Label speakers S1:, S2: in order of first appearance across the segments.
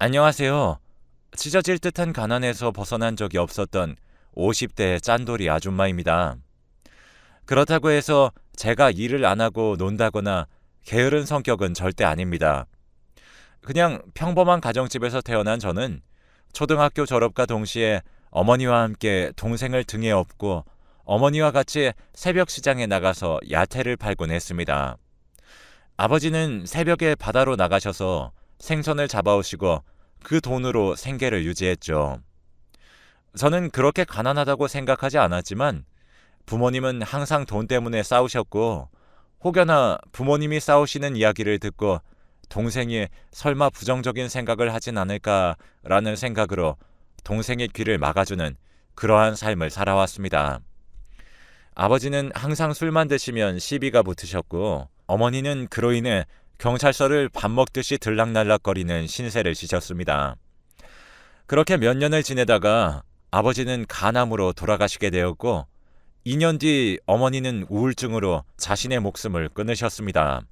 S1: 안녕하세요. 찢어질 듯한 가난에서 벗어난 적이 없었던 50대 짠돌이 아줌마입니다. 그렇다고 해서 제가 일을 안 하고 논다거나 게으른 성격은 절대 아닙니다. 그냥 평범한 가정집에서 태어난 저는 초등학교 졸업과 동시에 어머니와 함께 동생을 등에 업고 어머니와 같이 새벽 시장에 나가서 야채를 팔곤 했습니다. 아버지는 새벽에 바다로 나가셔서 생선을 잡아오시고 그 돈으로 생계를 유지했죠. 저는 그렇게 가난하다고 생각하지 않았지만 부모님은 항상 돈 때문에 싸우셨고 혹여나 부모님이 싸우시는 이야기를 듣고 동생이 설마 부정적인 생각을 하진 않을까라는 생각으로 동생의 귀를 막아주는 그러한 삶을 살아왔습니다. 아버지는 항상 술만 드시면 시비가 붙으셨고 어머니는 그로 인해 경찰서를 밥 먹듯이 들락날락거리는 신세를 지셨습니다. 그렇게 몇 년을 지내다가 아버지는 간암으로 돌아가시게 되었고 2년 뒤 어머니는 우울증으로 자신의 목숨을 끊으셨습니다.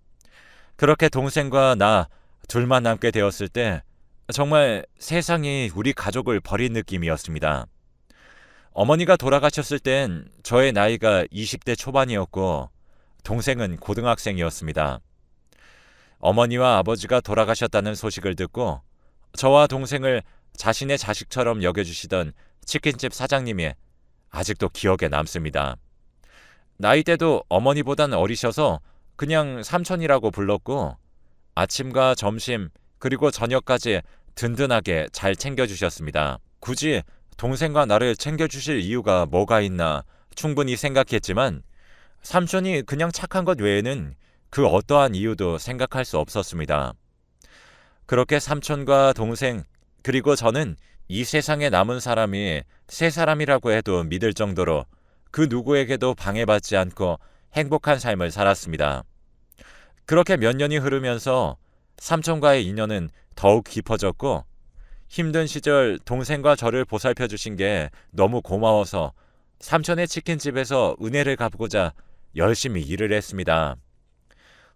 S1: 그렇게 동생과 나 둘만 남게 되었을 때 정말 세상이 우리 가족을 버린 느낌이었습니다. 어머니가 돌아가셨을 땐 저의 나이가 20대 초반이었고 동생은 고등학생이었습니다. 어머니와 아버지가 돌아가셨다는 소식을 듣고 저와 동생을 자신의 자식처럼 여겨주시던 치킨집 사장님이 아직도 기억에 남습니다. 나이대도 어머니보단 어리셔서 그냥 삼촌이라고 불렀고 아침과 점심 그리고 저녁까지 든든하게 잘 챙겨주셨습니다. 굳이 동생과 나를 챙겨주실 이유가 뭐가 있나 충분히 생각했지만 삼촌이 그냥 착한 것 외에는 그 어떠한 이유도 생각할 수 없었습니다. 그렇게 삼촌과 동생 그리고 저는 이 세상에 남은 사람이 세 사람이라고 해도 믿을 정도로 그 누구에게도 방해받지 않고 행복한 삶을 살았습니다. 그렇게 몇 년이 흐르면서 삼촌과의 인연은 더욱 깊어졌고 힘든 시절 동생과 저를 보살펴 주신 게 너무 고마워서 삼촌의 치킨집에서 은혜를 갚고자 열심히 일을 했습니다.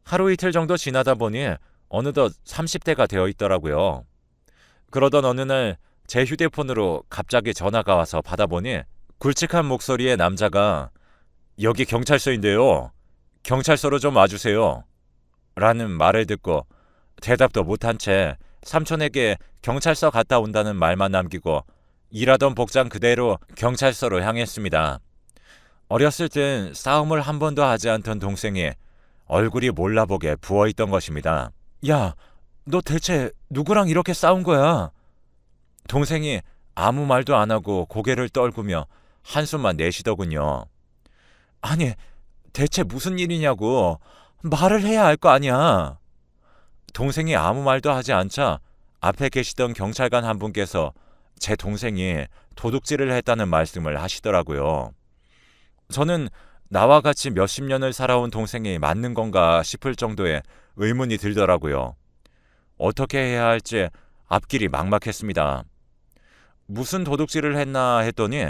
S1: 하루 이틀 정도 지나다 보니 어느덧 30대가 되어 있더라고요. 그러던 어느 날 제 휴대폰으로 갑자기 전화가 와서 받아보니 굵직한 목소리의 남자가 여기 경찰서인데요. 경찰서로 좀 와주세요. 라는 말을 듣고 대답도 못한 채 삼촌에게 경찰서 갔다 온다는 말만 남기고 일하던 복장 그대로 경찰서로 향했습니다. 어렸을 땐 싸움을 한 번도 하지 않던 동생이 얼굴이 몰라보게 부어있던 것입니다. 야, 너 대체 누구랑 이렇게 싸운 거야? 동생이 아무 말도 안 하고 고개를 떨구며 한숨만 내쉬더군요. 아니, 대체 무슨 일이냐고 말을 해야 할 거 아니야. 동생이 아무 말도 하지 않자 앞에 계시던 경찰관 한 분께서 제 동생이 도둑질을 했다는 말씀을 하시더라고요. 저는 나와 같이 몇십 년을 살아온 동생이 맞는 건가 싶을 정도의 의문이 들더라고요. 어떻게 해야 할지 앞길이 막막했습니다. 무슨 도둑질을 했나 했더니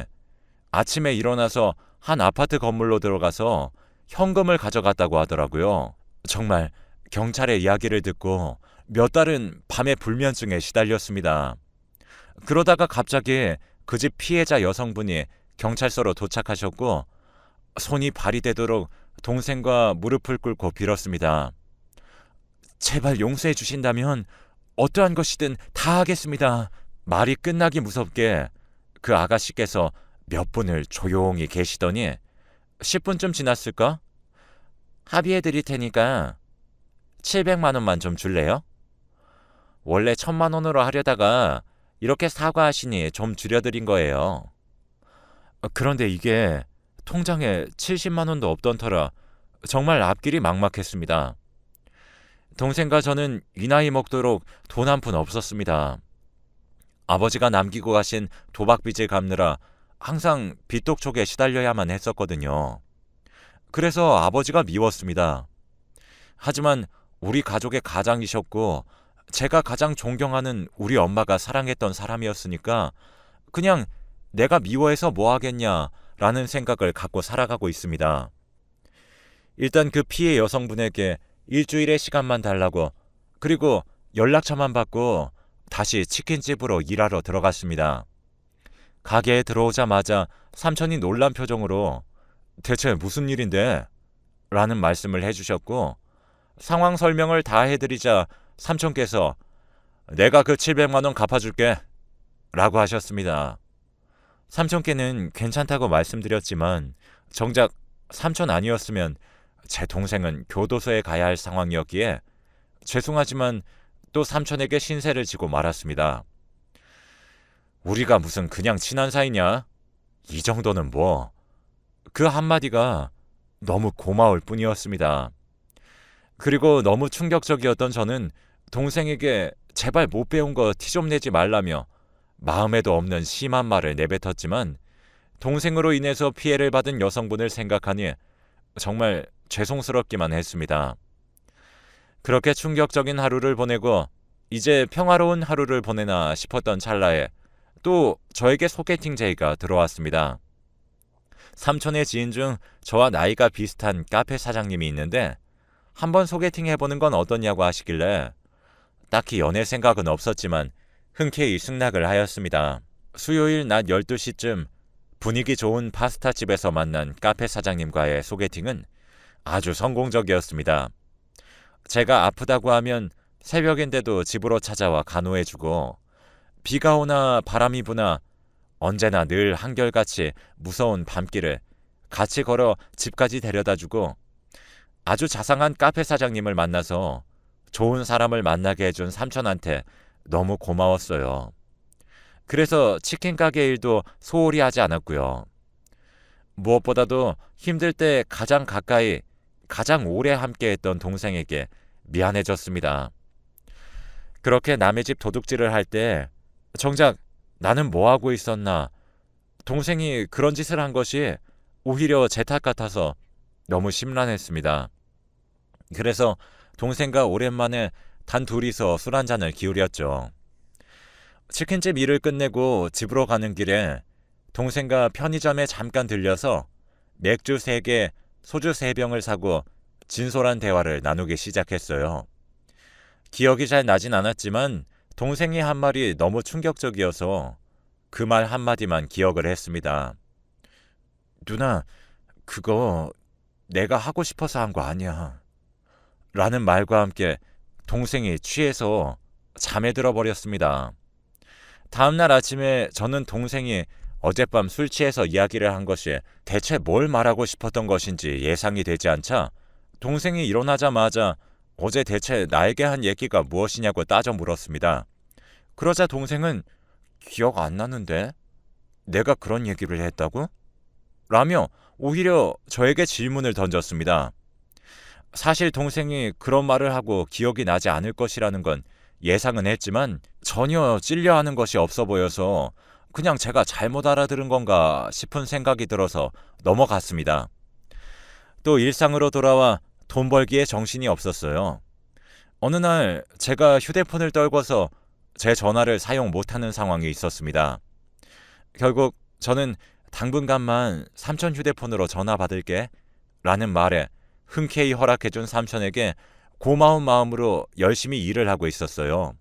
S1: 아침에 일어나서 한 아파트 건물로 들어가서 현금을 가져갔다고 하더라고요. 정말 경찰의 이야기를 듣고 몇 달은 밤에 불면증에 시달렸습니다. 그러다가 갑자기 그 집 피해자 여성분이 경찰서로 도착하셨고 손이 발이 되도록 동생과 무릎을 꿇고 빌었습니다. 제발 용서해 주신다면 어떠한 것이든 다 하겠습니다. 말이 끝나기 무섭게 그 아가씨께서 몇 분을 조용히 계시더니 10분쯤 지났을까? 합의해 드릴 테니까 700만 원만 좀 줄래요? 원래 1000만 원으로 하려다가 이렇게 사과하시니 좀 줄여드린 거예요. 그런데 이게 통장에 70만 원도 없던 터라 정말 앞길이 막막했습니다. 동생과 저는 이 나이 먹도록 돈 한 푼 없었습니다. 아버지가 남기고 가신 도박빚을 갚느라 항상 빚독촉에 시달려야만 했었거든요. 그래서 아버지가 미웠습니다. 하지만 우리 가족의 가장이셨고 제가 가장 존경하는 우리 엄마가 사랑했던 사람이었으니까 그냥 내가 미워해서 뭐 하겠냐라는 생각을 갖고 살아가고 있습니다. 일단 그 피해 여성분에게 일주일의 시간만 달라고 그리고 연락처만 받고 다시 치킨집으로 일하러 들어갔습니다. 가게에 들어오자마자 삼촌이 놀란 표정으로 대체 무슨 일인데? 라는 말씀을 해주셨고, 상황 설명을 다 해드리자 삼촌께서 내가 그 700만 원 갚아줄게 라고 하셨습니다. 삼촌께는 괜찮다고 말씀드렸지만 정작 삼촌 아니었으면 제 동생은 교도소에 가야 할 상황이었기에 죄송하지만 또 삼촌에게 신세를 지고 말았습니다. 우리가 무슨 그냥 친한 사이냐? 이 정도는 뭐. 그 한마디가 너무 고마울 뿐이었습니다. 그리고 너무 충격적이었던 저는 동생에게 제발 못 배운 거 티 좀 내지 말라며 마음에도 없는 심한 말을 내뱉었지만 동생으로 인해서 피해를 받은 여성분을 생각하니 정말 죄송스럽기만 했습니다. 그렇게 충격적인 하루를 보내고 이제 평화로운 하루를 보내나 싶었던 찰나에 또 저에게 소개팅 제의가 들어왔습니다. 삼촌의 지인 중 저와 나이가 비슷한 카페 사장님이 있는데 한번 소개팅 해보는 건 어떠냐고 하시길래 딱히 연애 생각은 없었지만 흔쾌히 승낙을 하였습니다. 수요일 낮 12시쯤 분위기 좋은 파스타집에서 만난 카페 사장님과의 소개팅은 아주 성공적이었습니다. 제가 아프다고 하면 새벽인데도 집으로 찾아와 간호해주고 비가 오나 바람이 부나 언제나 늘 한결같이 무서운 밤길을 같이 걸어 집까지 데려다주고 아주 자상한 카페 사장님을 만나서 좋은 사람을 만나게 해준 삼촌한테 너무 고마웠어요. 그래서 치킨 가게 일도 소홀히 하지 않았고요. 무엇보다도 힘들 때 가장 가까이 가장 오래 함께했던 동생에게 미안해졌습니다. 그렇게 남의 집 도둑질을 할 때 정작 나는 뭐 하고 있었나, 동생이 그런 짓을 한 것이 오히려 제 탓 같아서 너무 심란했습니다. 그래서 동생과 오랜만에 단 둘이서 술 한잔을 기울였죠. 치킨집 일을 끝내고 집으로 가는 길에 동생과 편의점에 잠깐 들려서 맥주 3개, 소주 3병을 사고 진솔한 대화를 나누기 시작했어요. 기억이 잘 나진 않았지만 동생이 한 말이 너무 충격적이어서 그 말 한마디만 기억을 했습니다. 누나, 그거 내가 하고 싶어서 한 거 아니야. 라는 말과 함께 동생이 취해서 잠에 들어버렸습니다. 다음날 아침에 저는 동생이 어젯밤 술 취해서 이야기를 한 것이 대체 뭘 말하고 싶었던 것인지 예상이 되지 않자 동생이 일어나자마자 어제 대체 나에게 한 얘기가 무엇이냐고 따져 물었습니다. 그러자 동생은 기억 안 나는데? 내가 그런 얘기를 했다고? 라며 오히려 저에게 질문을 던졌습니다. 사실 동생이 그런 말을 하고 기억이 나지 않을 것이라는 건 예상은 했지만 전혀 찔려하는 것이 없어 보여서 그냥 제가 잘못 알아들은 건가 싶은 생각이 들어서 넘어갔습니다. 또 일상으로 돌아와 돈 벌기에 정신이 없었어요. 어느 날 제가 휴대폰을 떨궈서 제 전화를 사용 못하는 상황이 있었습니다. 결국 저는 당분간만 삼촌 휴대폰으로 전화 받을게 라는 말에 흔쾌히 허락해준 삼촌에게 고마운 마음으로 열심히 일을 하고 있었어요.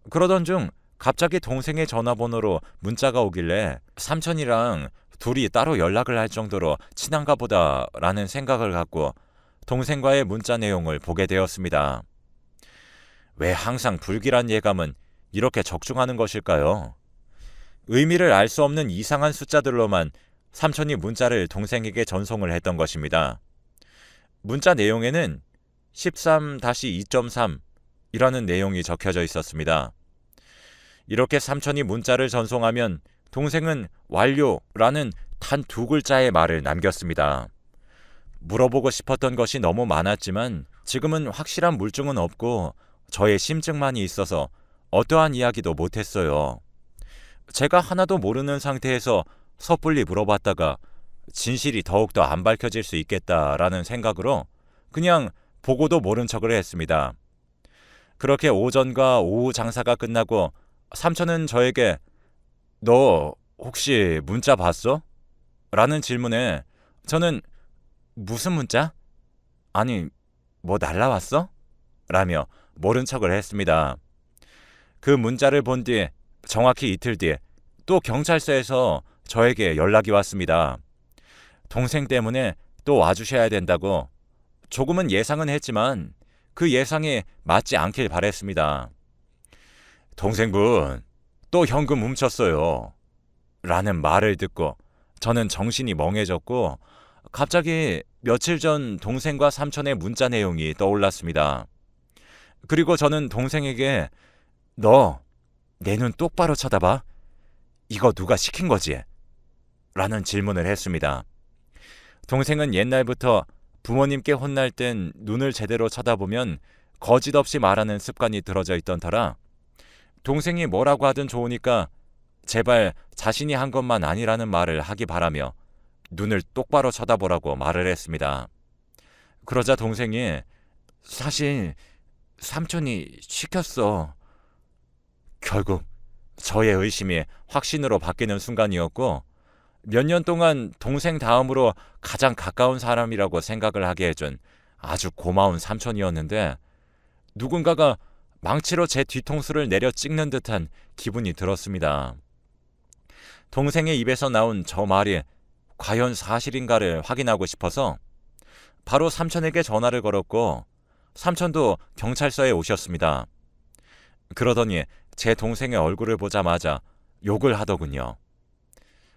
S1: 그러던 중 갑자기 동생의 전화번호로 문자가 오길래 삼촌이랑 둘이 따로 연락을 할 정도로 친한가 보다 라는 생각을 갖고 동생과의 문자 내용을 보게 되었습니다. 왜 항상 불길한 예감은 이렇게 적중하는 것일까요? 의미를 알 수 없는 이상한 숫자들로만 삼촌이 문자를 동생에게 전송을 했던 것입니다. 문자 내용에는 13-2.3 이라는 내용이 적혀져 있었습니다. 이렇게 삼촌이 문자를 전송하면 동생은 완료라는 단 2글자의 말을 남겼습니다. 물어보고 싶었던 것이 너무 많았지만 지금은 확실한 물증은 없고 저의 심증만이 있어서 어떠한 이야기도 못했어요. 제가 하나도 모르는 상태에서 섣불리 물어봤다가 진실이 더욱더 안 밝혀질 수 있겠다라는 생각으로 그냥 보고도 모른 척을 했습니다. 그렇게 오전과 오후 장사가 끝나고 삼촌은 저에게 너 혹시 문자 봤어? 라는 질문에 저는 무슨 문자? 아니 뭐 날라왔어? 라며 모른 척을 했습니다. 그 문자를 본 뒤 정확히 이틀 뒤 또 경찰서에서 저에게 연락이 왔습니다. 동생 때문에 또 와주셔야 된다고. 조금은 예상은 했지만 그 예상이 맞지 않길 바랬습니다. 동생분, 또 현금 훔쳤어요. 라는 말을 듣고 저는 정신이 멍해졌고 갑자기 며칠 전 동생과 삼촌의 문자 내용이 떠올랐습니다. 그리고 저는 동생에게 너 내 눈 똑바로 쳐다봐. 이거 누가 시킨 거지? 라는 질문을 했습니다. 동생은 옛날부터 부모님께 혼날 땐 눈을 제대로 쳐다보면 거짓 없이 말하는 습관이 들어져 있던 터라 동생이 뭐라고 하든 좋으니까 제발 자신이 한 것만 아니라는 말을 하기 바라며 눈을 똑바로 쳐다보라고 말을 했습니다. 그러자 동생이 사실 삼촌이 시켰어. 결국 저의 의심이 확신으로 바뀌는 순간이었고 몇 년 동안 동생 다음으로 가장 가까운 사람이라고 생각을 하게 해준 아주 고마운 삼촌이었는데 누군가가 망치로 제 뒤통수를 내려 찍는 듯한 기분이 들었습니다. 동생의 입에서 나온 저 말이 과연 사실인가를 확인하고 싶어서 바로 삼촌에게 전화를 걸었고 삼촌도 경찰서에 오셨습니다. 그러더니 제 동생의 얼굴을 보자마자 욕을 하더군요.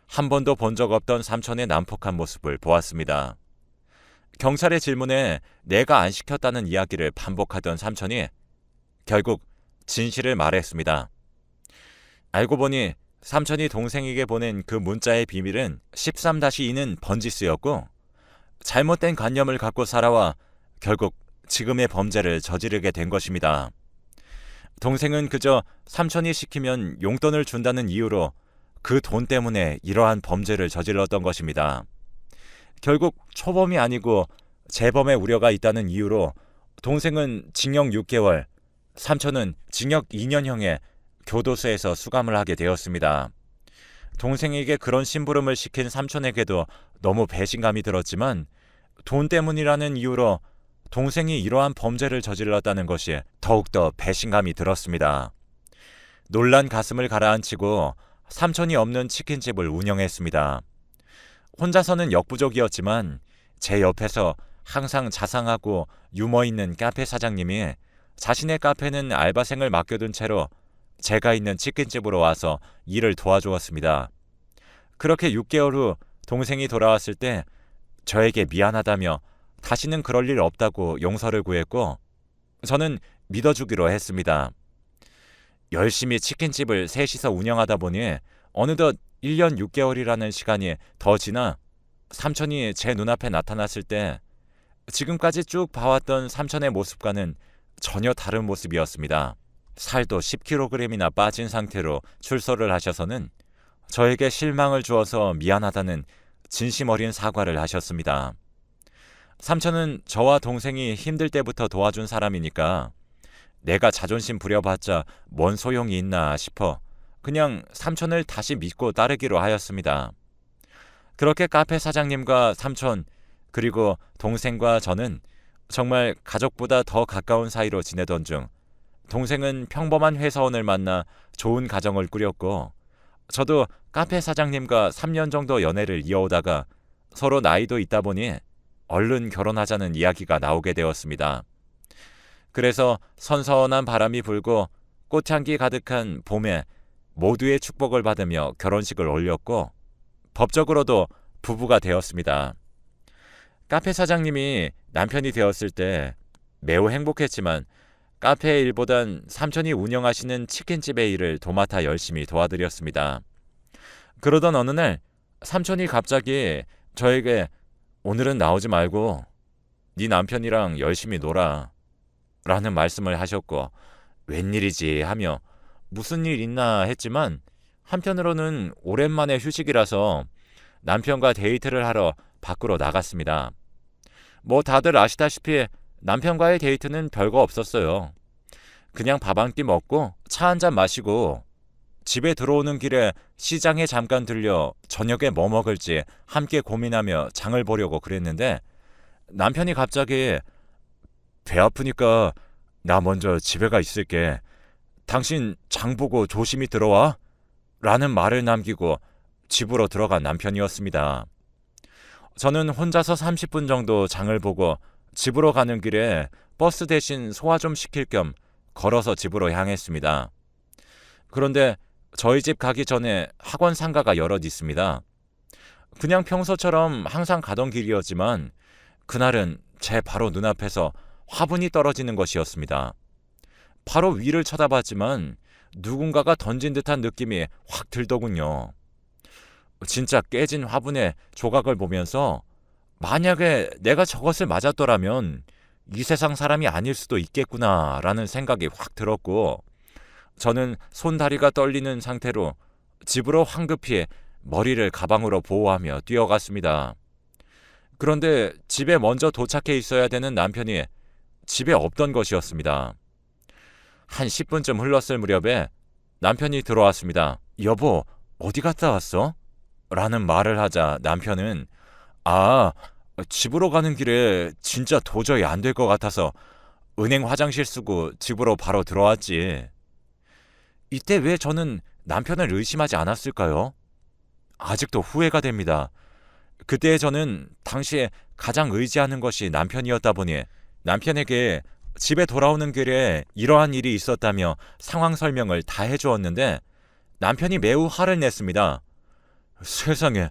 S1: 한 번도 본 적 없던 삼촌의 난폭한 모습을 보았습니다. 경찰의 질문에 내가 안 시켰다는 이야기를 반복하던 삼촌이 결국 진실을 말했습니다. 알고 보니 삼촌이 동생에게 보낸 그 문자의 비밀은 13-2는 번지수였고 잘못된 관념을 갖고 살아와 결국 지금의 범죄를 저지르게 된 것입니다. 동생은 그저 삼촌이 시키면 용돈을 준다는 이유로 그 돈 때문에 이러한 범죄를 저질렀던 것입니다. 결국 초범이 아니고 재범의 우려가 있다는 이유로 동생은 징역 6개월, 삼촌은 징역 2년형의 교도소에서 수감을 하게 되었습니다. 동생에게 그런 심부름을 시킨 삼촌에게도 너무 배신감이 들었지만 돈 때문이라는 이유로 동생이 이러한 범죄를 저질렀다는 것이 더욱더 배신감이 들었습니다. 놀란 가슴을 가라앉히고 삼촌이 없는 치킨집을 운영했습니다. 혼자서는 역부족이었지만 제 옆에서 항상 자상하고 유머 있는 카페 사장님이 자신의 카페는 알바생을 맡겨둔 채로 제가 있는 치킨집으로 와서 일을 도와주었습니다. 그렇게 6개월 후 동생이 돌아왔을 때 저에게 미안하다며 다시는 그럴 일 없다고 용서를 구했고 저는 믿어주기로 했습니다. 열심히 치킨집을 셋이서 운영하다 보니 어느덧 1년 6개월이라는 시간이 더 지나 삼촌이 제 눈앞에 나타났을 때 지금까지 쭉 봐왔던 삼촌의 모습과는 전혀 다른 모습이었습니다. 살도 10kg이나 빠진 상태로 출소를 하셔서는 저에게 실망을 주어서 미안하다는 진심 어린 사과를 하셨습니다. 삼촌은 저와 동생이 힘들 때부터 도와준 사람이니까 내가 자존심 부려봤자 뭔 소용이 있나 싶어 그냥 삼촌을 다시 믿고 따르기로 하였습니다. 그렇게 카페 사장님과 삼촌 그리고 동생과 저는 정말 가족보다 더 가까운 사이로 지내던 중 동생은 평범한 회사원을 만나 좋은 가정을 꾸렸고 저도 카페 사장님과 3년 정도 연애를 이어오다가 서로 나이도 있다 보니 얼른 결혼하자는 이야기가 나오게 되었습니다. 그래서 선선한 바람이 불고 꽃향기 가득한 봄에 모두의 축복을 받으며 결혼식을 올렸고 법적으로도 부부가 되었습니다. 카페 사장님이 남편이 되었을 때 매우 행복했지만 카페의 일보단 삼촌이 운영하시는 치킨집의 일을 도맡아 열심히 도와드렸습니다. 그러던 어느 날 삼촌이 갑자기 저에게 오늘은 나오지 말고 네 남편이랑 열심히 놀아 라는 말씀을 하셨고 웬일이지 하며 무슨 일 있나 했지만 한편으로는 오랜만에 휴식이라서 남편과 데이트를 하러 밖으로 나갔습니다. 뭐 다들 아시다시피 남편과의 데이트는 별거 없었어요. 그냥 밥 한 끼 먹고 차 한 잔 마시고 집에 들어오는 길에 시장에 잠깐 들려 저녁에 뭐 먹을지 함께 고민하며 장을 보려고 그랬는데 남편이 갑자기 배 아프니까 나 먼저 집에 가 있을게. 당신 장 보고 조심히 들어와 라는 말을 남기고 집으로 들어간 남편이었습니다. 저는 혼자서 30분 정도 장을 보고 집으로 가는 길에 버스 대신 소화 좀 시킬 겸 걸어서 집으로 향했습니다. 그런데 저희 집 가기 전에 학원 상가가 여럿 있습니다. 그냥 평소처럼 항상 가던 길이었지만 그날은 제 바로 눈앞에서 화분이 떨어지는 것이었습니다. 바로 위를 쳐다봤지만 누군가가 던진 듯한 느낌이 확 들더군요. 진짜 깨진 화분의 조각을 보면서 만약에 내가 저것을 맞았더라면 이 세상 사람이 아닐 수도 있겠구나라는 생각이 확 들었고, 저는 손다리가 떨리는 상태로 집으로 황급히 머리를 가방으로 보호하며 뛰어갔습니다. 그런데 집에 먼저 도착해 있어야 되는 남편이 집에 없던 것이었습니다. 한 10분쯤 흘렀을 무렵에 남편이 들어왔습니다. 여보, 어디 갔다 왔어? 라는 말을 하자 남편은 집으로 가는 길에 진짜 도저히 안 될 것 같아서 은행 화장실 쓰고 집으로 바로 들어왔지. 이때 왜 저는 남편을 의심하지 않았을까요? 아직도 후회가 됩니다. 그때 저는 당시에 가장 의지하는 것이 남편이었다 보니 남편에게 집에 돌아오는 길에 이러한 일이 있었다며 상황 설명을 다 해주었는데 남편이 매우 화를 냈습니다. 세상에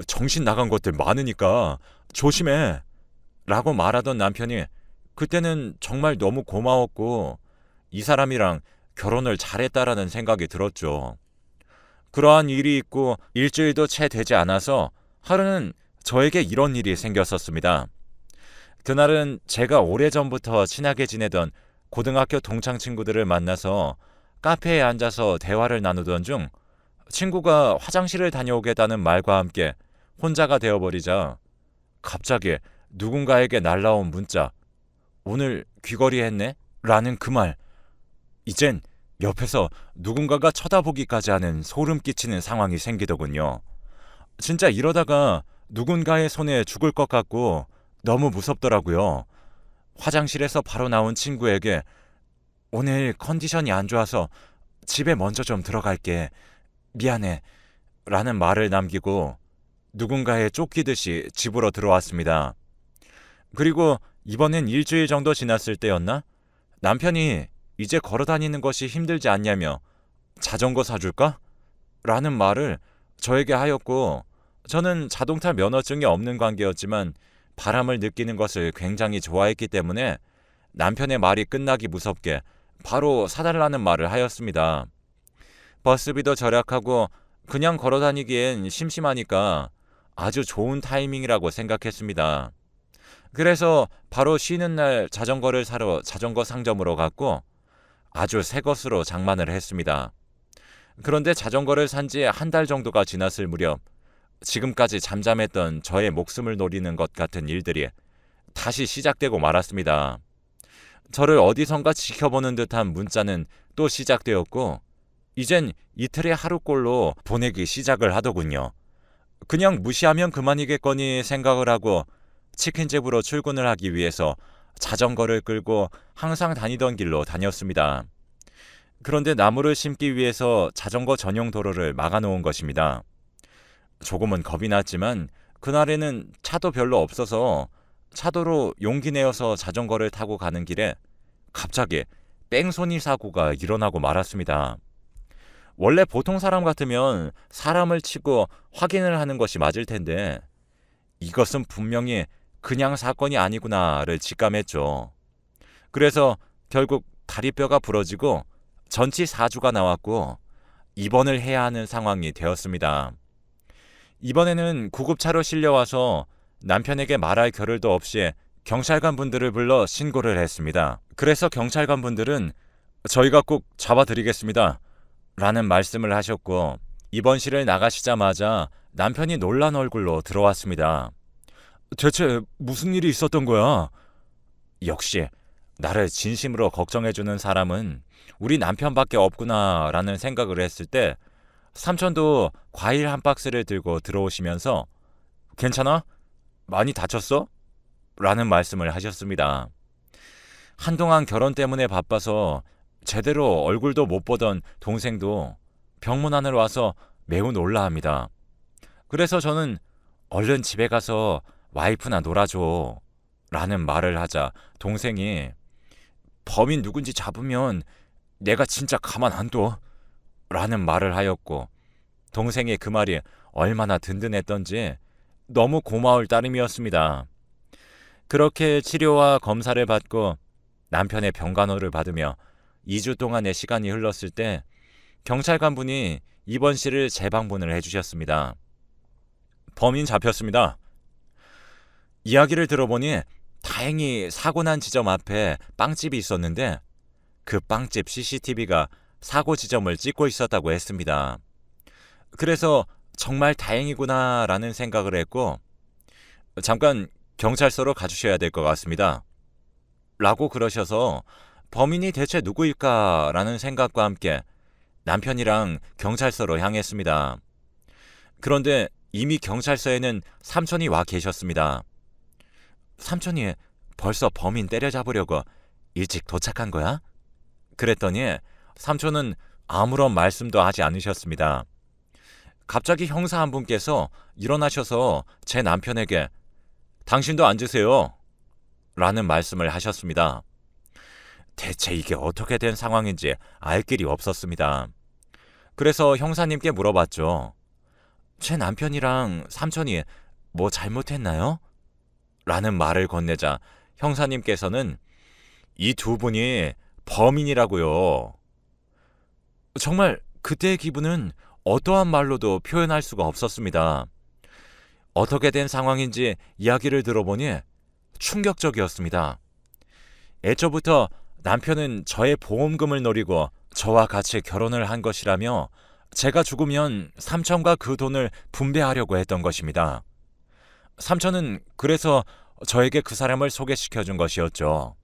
S1: 정신 나간 것들 많으니까 조심해 라고 말하던 남편이 그때는 정말 너무 고마웠고 이 사람이랑 결혼을 잘했다라는 생각이 들었죠. 그러한 일이 있고 일주일도 채 되지 않아서 하루는 저에게 이런 일이 생겼었습니다. 그날은 제가 오래전부터 친하게 지내던 고등학교 동창 친구들을 만나서 카페에 앉아서 대화를 나누던 중 친구가 화장실을 다녀오겠다는 말과 함께 혼자가 되어버리자 갑자기 누군가에게 날라온 문자, 오늘 귀걸이 했네? 라는 그 말. 이젠 옆에서 누군가가 쳐다보기까지 하는 소름 끼치는 상황이 생기더군요. 진짜 이러다가 누군가의 손에 죽을 것 같고 너무 무섭더라고요. 화장실에서 바로 나온 친구에게 오늘 컨디션이 안 좋아서 집에 먼저 좀 들어갈게. 미안해. 라는 말을 남기고 누군가에 쫓기듯이 집으로 들어왔습니다. 그리고 이번엔 일주일 정도 지났을 때였나? 남편이 이제 걸어다니는 것이 힘들지 않냐며 자전거 사줄까? 라는 말을 저에게 하였고, 저는 자동차 면허증이 없는 관계였지만 바람을 느끼는 것을 굉장히 좋아했기 때문에 남편의 말이 끝나기 무섭게 바로 사달라는 말을 하였습니다. 버스비도 절약하고 그냥 걸어다니기엔 심심하니까 아주 좋은 타이밍이라고 생각했습니다. 그래서 바로 쉬는 날 자전거를 사러 자전거 상점으로 갔고 아주 새 것으로 장만을 했습니다. 그런데 자전거를 산 지 한 달 정도가 지났을 무렵 지금까지 잠잠했던 저의 목숨을 노리는 것 같은 일들이 다시 시작되고 말았습니다. 저를 어디선가 지켜보는 듯한 문자는 또 시작되었고 이젠 이틀에 하루꼴로 보내기 시작을 하더군요. 그냥 무시하면 그만이겠거니 생각을 하고 치킨집으로 출근을 하기 위해서 자전거를 끌고 항상 다니던 길로 다녔습니다. 그런데 나무를 심기 위해서 자전거 전용 도로를 막아놓은 것입니다. 조금은 겁이 났지만 그날에는 차도 별로 없어서 차도로 용기 내어서 자전거를 타고 가는 길에 갑자기 뺑소니 사고가 일어나고 말았습니다. 원래 보통 사람 같으면 사람을 치고 확인을 하는 것이 맞을 텐데 이것은 분명히 그냥 사건이 아니구나를 직감했죠. 그래서 결국 다리뼈가 부러지고 전치 4주가 나왔고 입원을 해야 하는 상황이 되었습니다. 이번에는 구급차로 실려와서 남편에게 말할 겨를도 없이 경찰관 분들을 불러 신고를 했습니다. 그래서 경찰관 분들은 저희가 꼭 잡아드리겠습니다 라는 말씀을 하셨고 입원실을 나가시자마자 남편이 놀란 얼굴로 들어왔습니다. 대체 무슨 일이 있었던 거야? 역시 나를 진심으로 걱정해주는 사람은 우리 남편밖에 없구나 라는 생각을 했을 때 삼촌도 과일 한 박스를 들고 들어오시면서 괜찮아? 많이 다쳤어? 라는 말씀을 하셨습니다. 한동안 결혼 때문에 바빠서 제대로 얼굴도 못 보던 동생도 병문안을 와서 매우 놀라합니다. 그래서 저는 얼른 집에 가서 와이프나 놀아줘 라는 말을 하자 동생이 범인 누군지 잡으면 내가 진짜 가만 안 둬 라는 말을 하였고, 동생의 그 말이 얼마나 든든했던지 너무 고마울 따름이었습니다. 그렇게 치료와 검사를 받고 남편의 병간호를 받으며 2주 동안의 시간이 흘렀을 때 경찰관분이 입원실을 재방문을 해주셨습니다. 범인 잡혔습니다. 이야기를 들어보니 다행히 사고 난 지점 앞에 빵집이 있었는데 그 빵집 CCTV가 사고 지점을 찍고 있었다고 했습니다. 그래서 정말 다행이구나 라는 생각을 했고, 잠깐 경찰서로 가주셔야 될 것 같습니다 라고 그러셔서 범인이 대체 누구일까 라는 생각과 함께 남편이랑 경찰서로 향했습니다. 그런데 이미 경찰서에는 삼촌이 와 계셨습니다. 삼촌이 벌써 범인 때려잡으려고 일찍 도착한 거야? 그랬더니 삼촌은 아무런 말씀도 하지 않으셨습니다. 갑자기 형사 한 분께서 일어나셔서 제 남편에게 당신도 앉으세요 라는 말씀을 하셨습니다. 대체 이게 어떻게 된 상황인지 알 길이 없었습니다. 그래서 형사님께 물어봤죠. 제 남편이랑 삼촌이 뭐 잘못했나요? 라는 말을 건네자 형사님께서는 이 두 분이 범인이라고요. 정말 그때의 기분은 어떠한 말로도 표현할 수가 없었습니다. 어떻게 된 상황인지 이야기를 들어보니 충격적이었습니다. 애초부터 남편은 저의 보험금을 노리고 저와 같이 결혼을 한 것이라며 제가 죽으면 삼촌과 그 돈을 분배하려고 했던 것입니다. 삼촌은 그래서 저에게 그 사람을 소개시켜 준 것이었죠.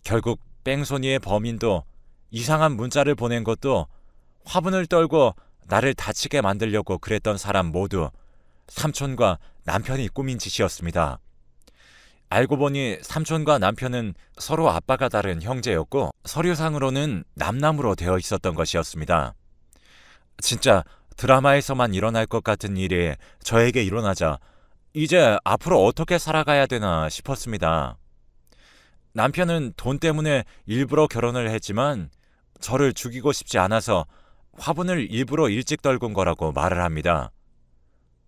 S1: 결국 뺑소니의 범인도 이상한 문자를 보낸 것도 화분을 떨고 나를 다치게 만들려고 그랬던 사람 모두 삼촌과 남편이 꾸민 짓이었습니다. 알고 보니 삼촌과 남편은 서로 아빠가 다른 형제였고 서류상으로는 남남으로 되어 있었던 것이었습니다. 진짜 드라마에서만 일어날 것 같은 일이 저에게 일어나자 이제 앞으로 어떻게 살아가야 되나 싶었습니다. 남편은 돈 때문에 일부러 결혼을 했지만 저를 죽이고 싶지 않아서 화분을 일부러 일찍 떨군 거라고 말을 합니다.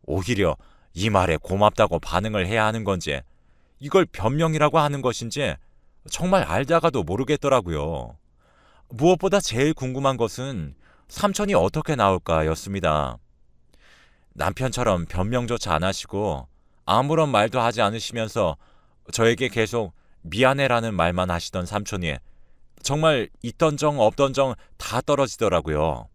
S1: 오히려 이 말에 고맙다고 반응을 해야 하는 건지 이걸 변명이라고 하는 것인지 정말 알다가도 모르겠더라고요. 무엇보다 제일 궁금한 것은 삼촌이 어떻게 나올까였습니다. 남편처럼 변명조차 안 하시고 아무런 말도 하지 않으시면서 저에게 계속 미안해라는 말만 하시던 삼촌이 정말 있던 정 없던 정 다 떨어지더라고요.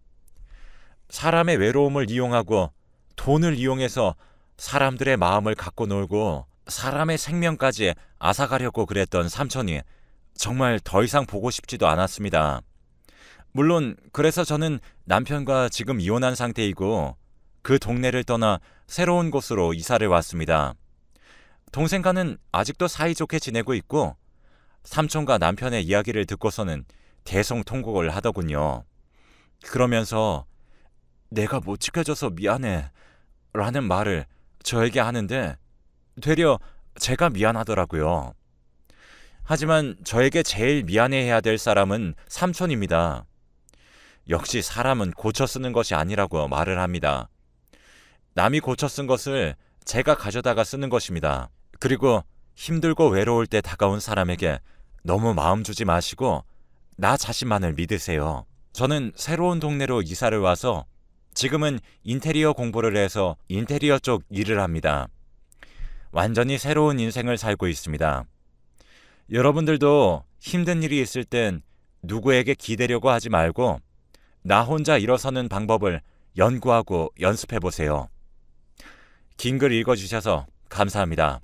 S1: 사람의 외로움을 이용하고 돈을 이용해서 사람들의 마음을 갖고 놀고 사람의 생명까지 앗아가려고 그랬던 삼촌이 정말 더 이상 보고 싶지도 않았습니다. 물론 그래서 저는 남편과 지금 이혼한 상태이고 그 동네를 떠나 새로운 곳으로 이사를 왔습니다. 동생과는 아직도 사이좋게 지내고 있고 삼촌과 남편의 이야기를 듣고서는 대성통곡을 하더군요. 그러면서 내가 못 지켜줘서 미안해 라는 말을 저에게 하는데 되려 제가 미안하더라고요. 하지만 저에게 제일 미안해해야 될 사람은 삼촌입니다. 역시 사람은 고쳐 쓰는 것이 아니라고 말을 합니다. 남이 고쳐 쓴 것을 제가 가져다가 쓰는 것입니다. 그리고 힘들고 외로울 때 다가온 사람에게 너무 마음 주지 마시고 나 자신만을 믿으세요. 저는 새로운 동네로 이사를 와서 지금은 인테리어 공부를 해서 인테리어 쪽 일을 합니다. 완전히 새로운 인생을 살고 있습니다. 여러분들도 힘든 일이 있을 땐 누구에게 기대려고 하지 말고 나 혼자 일어서는 방법을 연구하고 연습해 보세요. 긴 글 읽어주셔서 감사합니다.